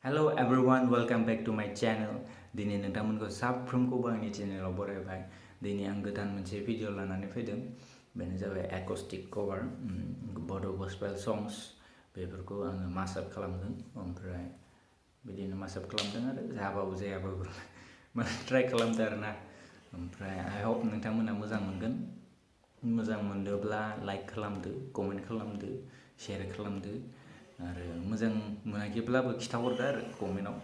Hello everyone, welcome back to my channel. दिनै नोंथांमोनखौ साफ्रोमखौबो आंनि चेनेलाव बरायबाय। दिनै आं गोदान मोनसे भिडिअ लानानै फैदों। बेनो जाबाय acoustic cover Boro gospel songs बेफोरखौ आङो mashup खालामदों। ओमफ्राय बिदिनो mashup खालामदों आरो जाबाबो जायाबाबो माने ट्राइ खालामदों आरोना। ओमफ्राय I hope नोंथांमोना मोजां मोनगोन। मोजां मोनदोंब्ला लाइक खालामदो, कमेन्ट खालामदो, शेयार खालामदो। आरो मोजां मोनाखैब्लाबो खिथाहरदो आरो कमेन्टआव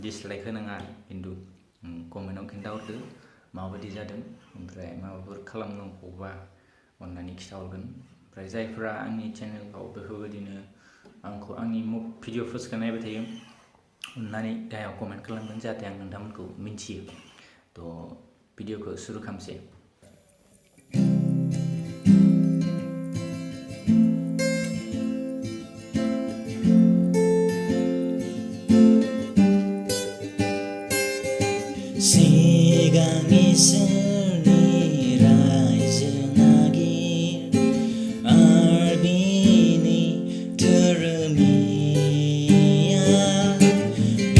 डिसलाइक होनाङा खिन्थु कमेन्टआव खिन्थाहरदो माबायदि जादों ओमफ्राय माबाफोर खालामनांगौबा अननानै खिथाहरगोन ओमफ्राय जायफ्रा आंनि चेनेलाव बेफोरबायदिनो आंखौ आंनि भिडिअफोरखौ नायबाय थायो अननानै गाहायाव कमेन्ट खालामगोन जाहाथे आं नोंथांमोनखौ मिन्थियो थ' भिडिअखौ सुरु खालामसै 시간이 있으니 라이즈나길 알비니 드름이야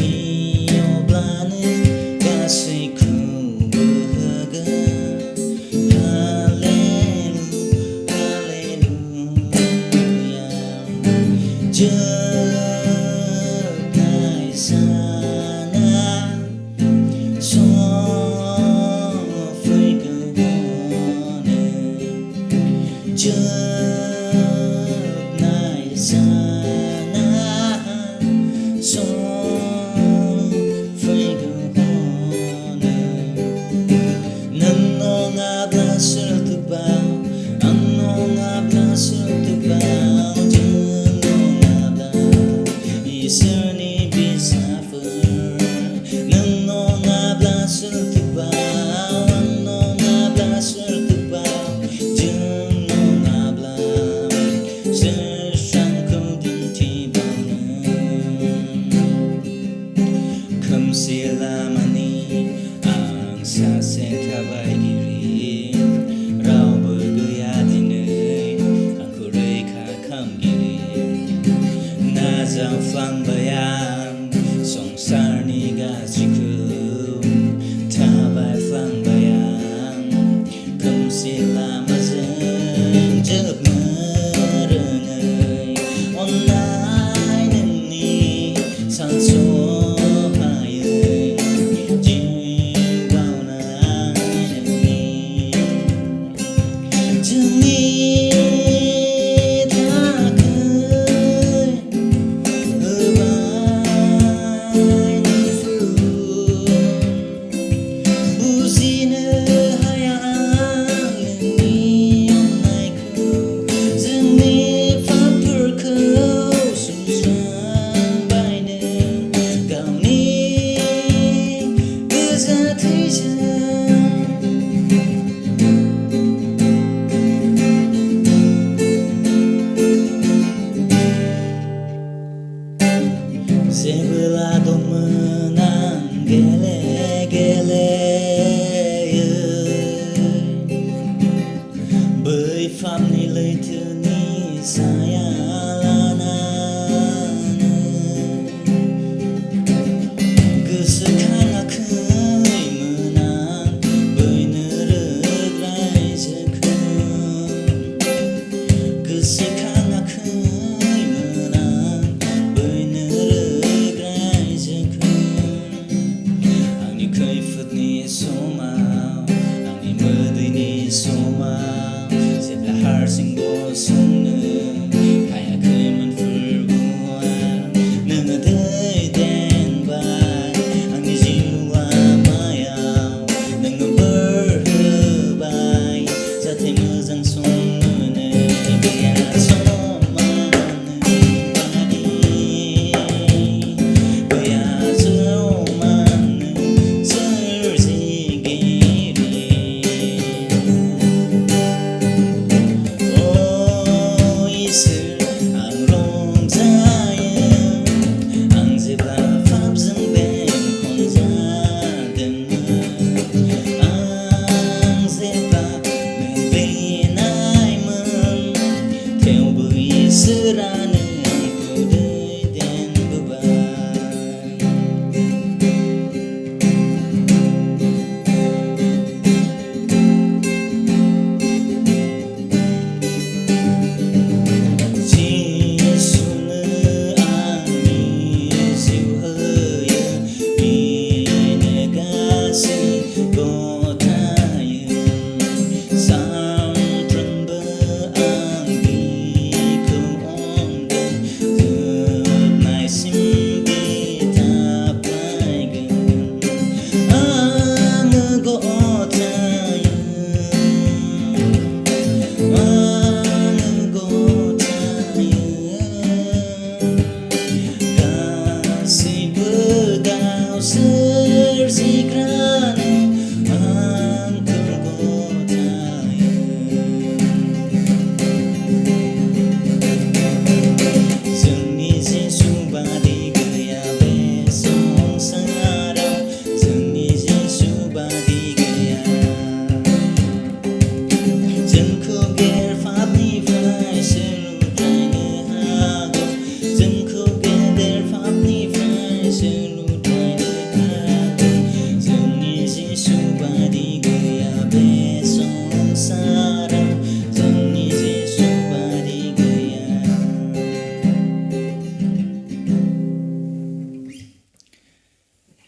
이어바는 가스의 구부흑은 할렐루야 저 나의 사나 나의 사나 소프리고는 난 non hablas tu pao non hablas tu pao yo non hablas isni bisafer nan non hablas tu pao non hablas tu pao yo Selama-ni ang sasetabay-giri रावबो गैया दिनै आंखौ रैखा खालामगिरि नाजावफ्लांबाय आं संसारनि गाज्रिखौ थाबायफ्लांबाय आं खोमसि लामाजों जोबनो रोङै अननाय नोंनि सानस' Sebelado menang gele-gele बै फामनि लैथोनि साया लानानै गोसोखाङाखैमोन आं बै नोरोग रायजोखौ गोसोखाङाखैमोन आं बै नोरोग रायजोखौ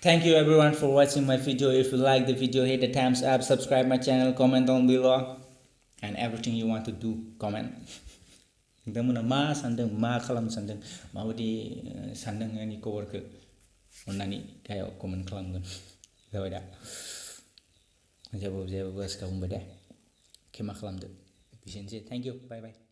Thank you everyone for watching my video. If you like the video, hit the thumbs up, subscribe my channel, comment down below, and everything you want to do, comment. नोंथांमोना मा सानदों, मा खालामनो सानदों, माबायदि सानदों आंनि कभारखौ अन्नानै गाहायाव कमेन्ट खालामगोन जाबाय दा जेबो गासिखौ बुंबाय दे खेमा खालामदो बिसोरनोसै थेंक इउ बाय बाय